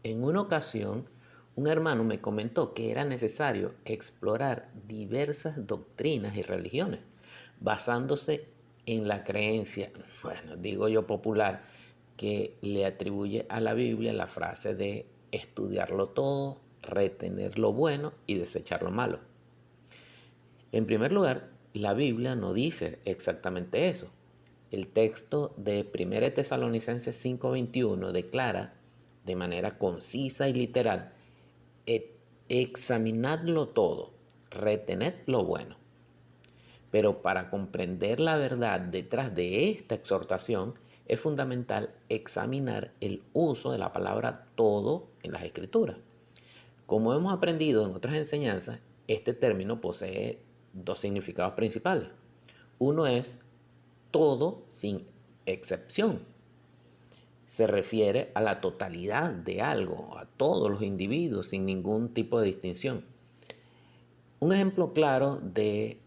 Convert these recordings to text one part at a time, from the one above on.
En una ocasión, un hermano me comentó que era necesario explorar diversas doctrinas y religiones, basándose en la creencia, bueno, digo yo popular, que le atribuye a la Biblia la frase de estudiarlo todo, retener lo bueno y desechar lo malo. En primer lugar, la Biblia no dice exactamente eso. El texto de 1 Tesalonicenses 5:21 declara de manera concisa y literal: examinadlo todo, retened lo bueno. Pero para comprender la verdad detrás de esta exhortación es fundamental examinar el uso de la palabra todo en las Escrituras. Como hemos aprendido en otras enseñanzas, este término posee dos significados principales. Uno es todo sin excepción. Se refiere a la totalidad de algo, a todos los individuos sin ningún tipo de distinción. Un ejemplo claro de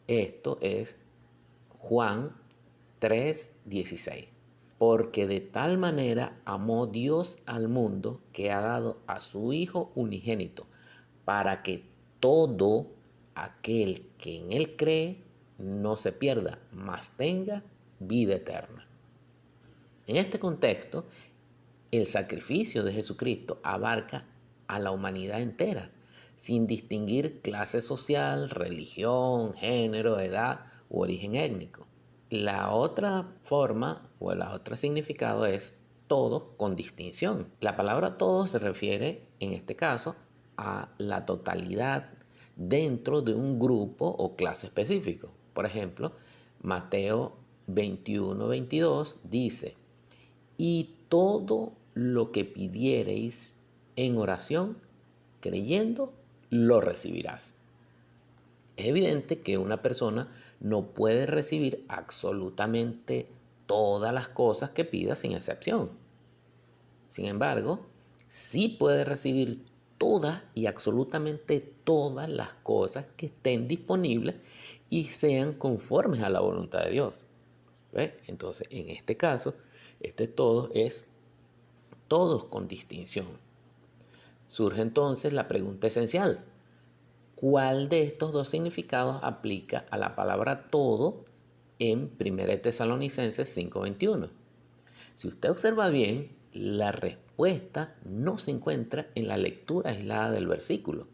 esto es Juan 3:16. Porque de tal manera amó Dios al mundo que ha dado a su Hijo unigénito, para que todo aquel que en Él cree no se pierda, mas tenga vida eterna. En este contexto, el sacrificio de Jesucristo abarca a la humanidad entera, sin distinguir clase social, religión, género, edad u origen étnico. La otra forma o el otro significado es todos con distinción. La palabra todos se refiere en este caso a la totalidad dentro de un grupo o clase específico. Por ejemplo, Mateo 21:22 dice: y todo lo que pidiereis en oración, creyendo, lo recibirás. Es evidente que una persona no puede recibir absolutamente todas las cosas que pida sin excepción. Sin embargo, sí puede recibir todas y absolutamente todas las cosas que estén disponibles y sean conformes a la voluntad de Dios. ¿Ves? Entonces, en este caso, este todo es todos con distinción. Surge entonces la pregunta esencial: ¿cuál de estos dos significados aplica a la palabra todo en 1 Tesalonicenses 5:21? Si usted observa bien, la respuesta no se encuentra en la lectura aislada del versículo,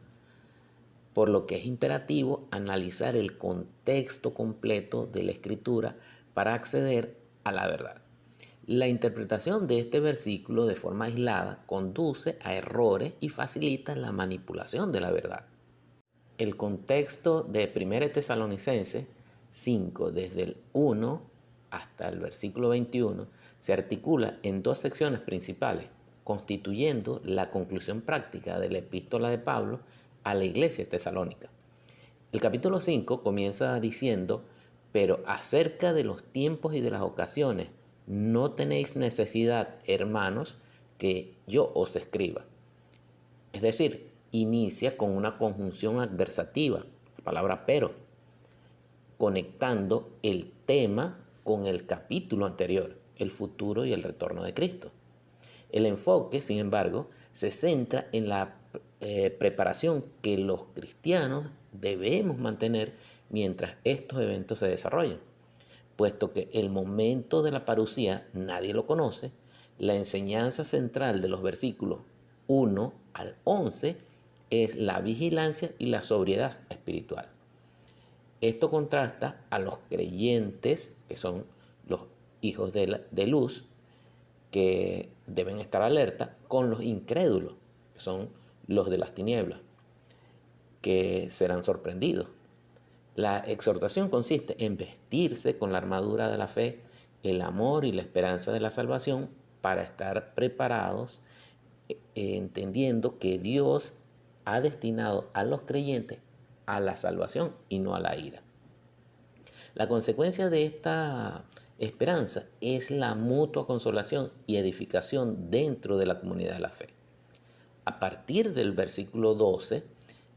por lo que es imperativo analizar el contexto completo de la escritura para acceder a la verdad. La interpretación de este versículo de forma aislada conduce a errores y facilita la manipulación de la verdad. El contexto de 1 Tesalonicenses 5, desde el 1 hasta el versículo 21, se articula en dos secciones principales, constituyendo la conclusión práctica de la epístola de Pablo a la iglesia tesalónica. El capítulo 5 comienza diciendo: pero acerca de los tiempos y de las ocasiones, no tenéis necesidad, hermanos, que yo os escriba. Es decir, inicia con una conjunción adversativa, la palabra pero, conectando el tema con el capítulo anterior, el futuro y el retorno de Cristo. El enfoque, sin embargo, se centra en la preparación que los cristianos debemos mantener mientras estos eventos se desarrollan. Puesto que el momento de la parusía nadie lo conoce, la enseñanza central de los versículos 1 al 11 es la vigilancia y la sobriedad espiritual. Esto contrasta a los creyentes, que son los hijos de luz, que deben estar alerta, con los incrédulos, que son los de las tinieblas, que serán sorprendidos. La exhortación consiste en vestirse con la armadura de la fe, el amor y la esperanza de la salvación para estar preparados, entendiendo que Dios ha destinado a los creyentes a la salvación y no a la ira. La consecuencia de esta esperanza es la mutua consolación y edificación dentro de la comunidad de la fe. A partir del versículo 12,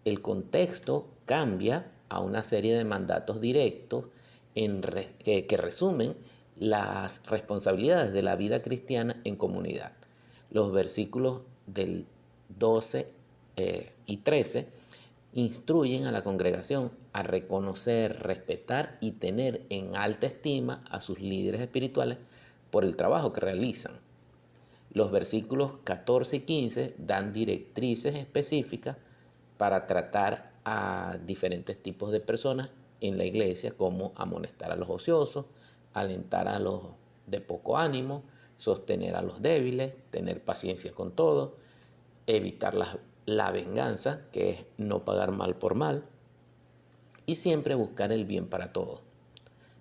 el contexto cambia a una serie de mandatos directos que resumen las responsabilidades de la vida cristiana en comunidad. Los versículos del 12 y 13 instruyen a la congregación a reconocer, respetar y tener en alta estima a sus líderes espirituales por el trabajo que realizan. Los versículos 14 y 15 dan directrices específicas para tratar a diferentes tipos de personas en la iglesia, como amonestar a los ociosos, alentar a los de poco ánimo, sostener a los débiles, tener paciencia con todo, evitar la venganza, que es no pagar mal por mal, y siempre buscar el bien para todos.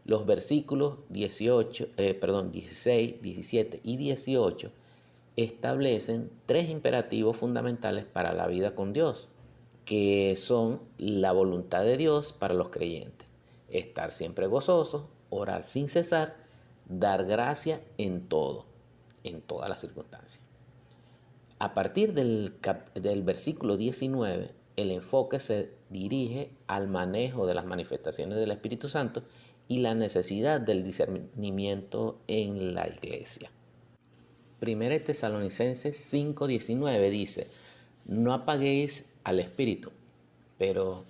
Los versículos 16, 17 y 18 establecen tres imperativos fundamentales para la vida con Dios, que son la voluntad de Dios para los creyentes: estar siempre gozosos, orar sin cesar, dar gracia en todo, en todas las circunstancias. A partir del versículo 19, el enfoque se dirige al manejo de las manifestaciones del Espíritu Santo y la necesidad del discernimiento en la iglesia. Primera Tesalonicenses 5:19 dice: no apaguéis al Espíritu. Pero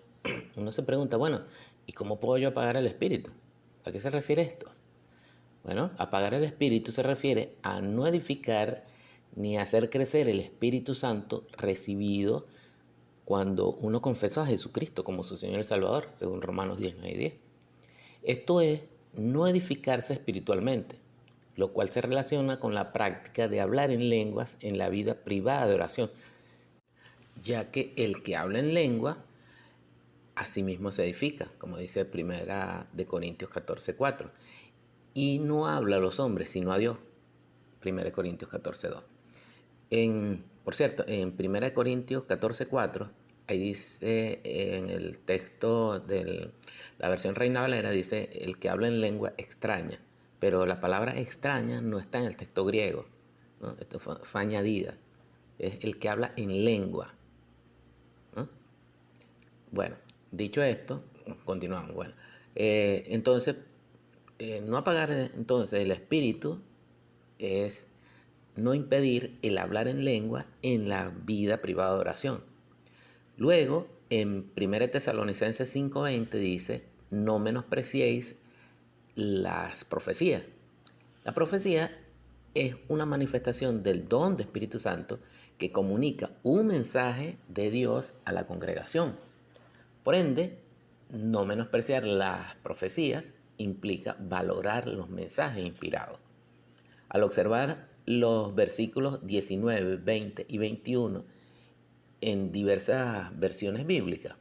uno se pregunta, bueno, ¿y cómo puedo yo apagar el Espíritu? ¿A qué se refiere esto? Bueno, apagar el Espíritu se refiere a no edificar ni hacer crecer el Espíritu Santo recibido cuando uno confesó a Jesucristo como su Señor y Salvador, según Romanos 10:9 y 10. Esto es no edificarse espiritualmente, lo cual se relaciona con la práctica de hablar en lenguas en la vida privada de oración, ya que el que habla en lengua a sí mismo se edifica, como dice 1 Corintios 14:4, y no habla a los hombres sino a Dios, 1 Corintios 14:2. Por cierto, en 1 Corintios 14:4, ahí dice, en el texto de la versión Reina Valera, dice el que habla en lengua extraña, pero la palabra extraña no está en el texto griego, ¿no? Esto fue añadida, es el que habla en lengua, ¿no? Bueno, dicho esto, continuamos. Bueno, entonces, no apagar entonces el espíritu es no impedir el hablar en lengua en la vida privada de oración. Luego, en 1 Tesalonicenses 5:20 dice: no menospreciéis las profecías. La profecía es una manifestación del don de Espíritu Santo que comunica un mensaje de Dios a la congregación. Por ende, no menospreciar las profecías implica valorar los mensajes inspirados. Al observar los versículos 19, 20 y 21 en diversas versiones bíblicas,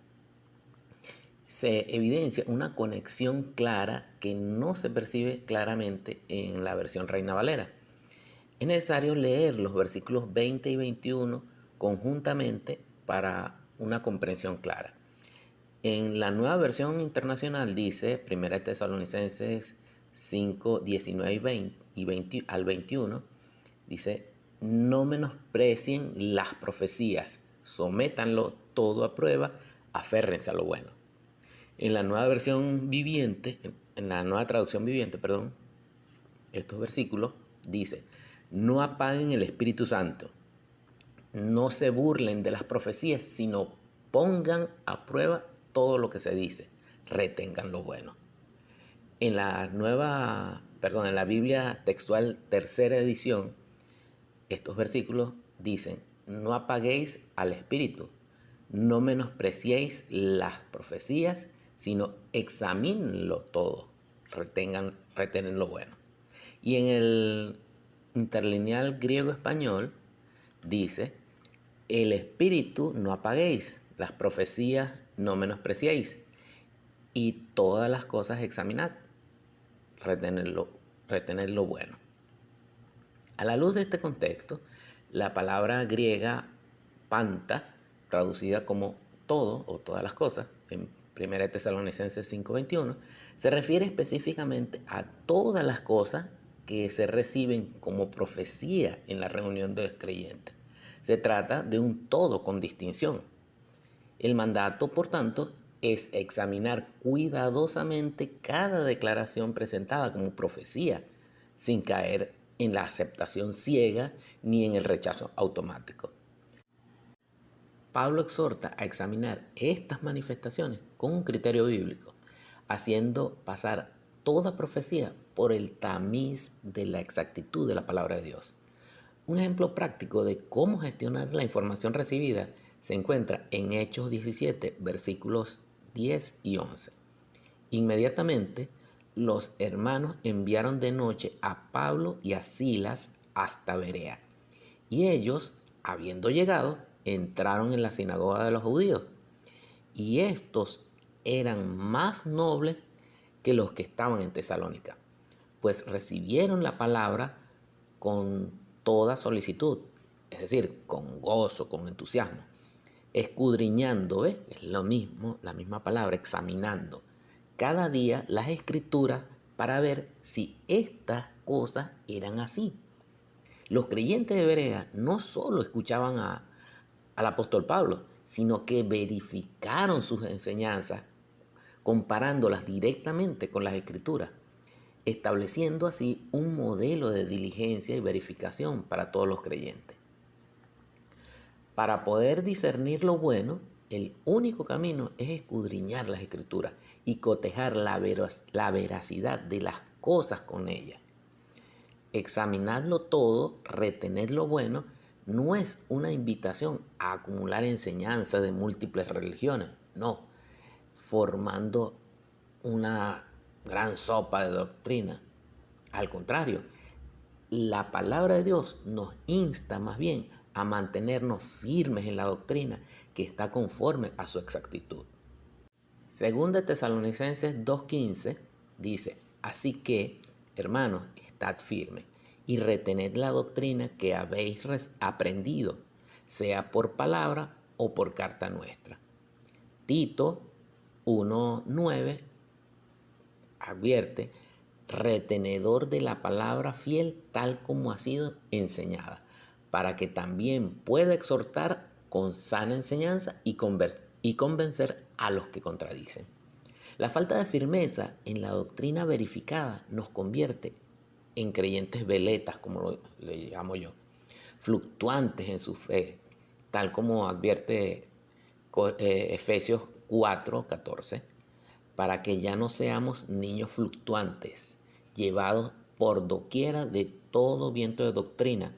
se evidencia una conexión clara que no se percibe claramente en la versión Reina Valera. Es necesario leer los versículos 20 y 21 conjuntamente para una comprensión clara. En la nueva versión internacional dice, 1 Tesalonicenses 5, 19 y 20 al 21, dice: no menosprecien las profecías, sométanlo todo a prueba, aférrense a lo bueno. En la nueva versión viviente, en la nueva traducción viviente, perdón, estos versículos dice: no apaguen el Espíritu Santo, no se burlen de las profecías, sino pongan a prueba todo lo que se dice, retengan lo bueno. En la en la Biblia textual tercera edición, estos versículos dicen: no apaguéis al Espíritu, no menospreciéis las profecías, sino examínenlo todo, retenen lo bueno. Y en el interlineal griego-español dice: el Espíritu no apaguéis, las profecías no menospreciéis, y todas las cosas examinad, retened lo bueno. A la luz de este contexto, la palabra griega panta, traducida como todo o todas las cosas, en 1 Tesalonicenses 5:21, se refiere específicamente a todas las cosas que se reciben como profecía en la reunión de los creyentes. Se trata de un todo con distinción. El mandato, por tanto, es examinar cuidadosamente cada declaración presentada como profecía, sin caer en la aceptación ciega ni en el rechazo automático. Pablo exhorta a examinar estas manifestaciones con un criterio bíblico, haciendo pasar toda profecía por el tamiz de la exactitud de la palabra de Dios. Un ejemplo práctico de cómo gestionar la información recibida se encuentra en Hechos 17, versículos 10 y 11. Inmediatamente, los hermanos enviaron de noche a Pablo y a Silas hasta Berea. Y ellos, habiendo llegado, entraron en la sinagoga de los judíos. Y estos eran más nobles que los que estaban en Tesalónica, pues recibieron la palabra con toda solicitud, es decir, con gozo, con entusiasmo, escudriñando, ¿ves? Es lo mismo, la misma palabra, examinando cada día las escrituras para ver si estas cosas eran así. Los creyentes de Berea no solo escuchaban al apóstol Pablo, sino que verificaron sus enseñanzas comparándolas directamente con las escrituras, estableciendo así un modelo de diligencia y verificación para todos los creyentes. Para poder discernir lo bueno, el único camino es escudriñar las escrituras y cotejar la veracidad de las cosas con ellas. Examinarlo todo, retener lo bueno, no es una invitación a acumular enseñanza de múltiples religiones, no, formando una gran sopa de doctrina. Al contrario, la palabra de Dios nos insta más bien a mantenernos firmes en la doctrina que está conforme a su exactitud. Según de Tesalonicenses 2:15 dice, así que, hermanos, estad firmes y retened la doctrina que habéis aprendido, sea por palabra o por carta nuestra. Tito 1:9 advierte, retenedor de la palabra fiel tal como ha sido enseñada, para que también pueda exhortar con sana enseñanza y convencer a los que contradicen. La falta de firmeza en la doctrina verificada nos convierte en creyentes veletas, como le llamo yo, fluctuantes en su fe, tal como advierte Efesios 4:14, para que ya no seamos niños fluctuantes, llevados por doquiera de todo viento de doctrina,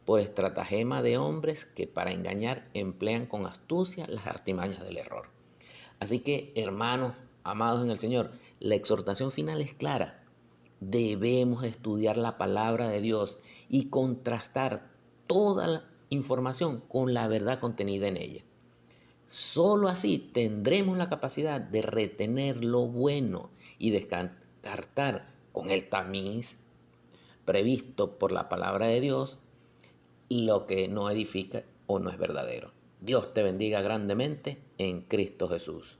por estratagema de hombres que para engañar emplean con astucia las artimañas del error. Así que, hermanos, amados en el Señor, la exhortación final es clara. Debemos estudiar la palabra de Dios y contrastar toda la información con la verdad contenida en ella. Solo así tendremos la capacidad de retener lo bueno y descartar con el tamiz previsto por la palabra de Dios lo que no edifica o no es verdadero. Dios te bendiga grandemente en Cristo Jesús.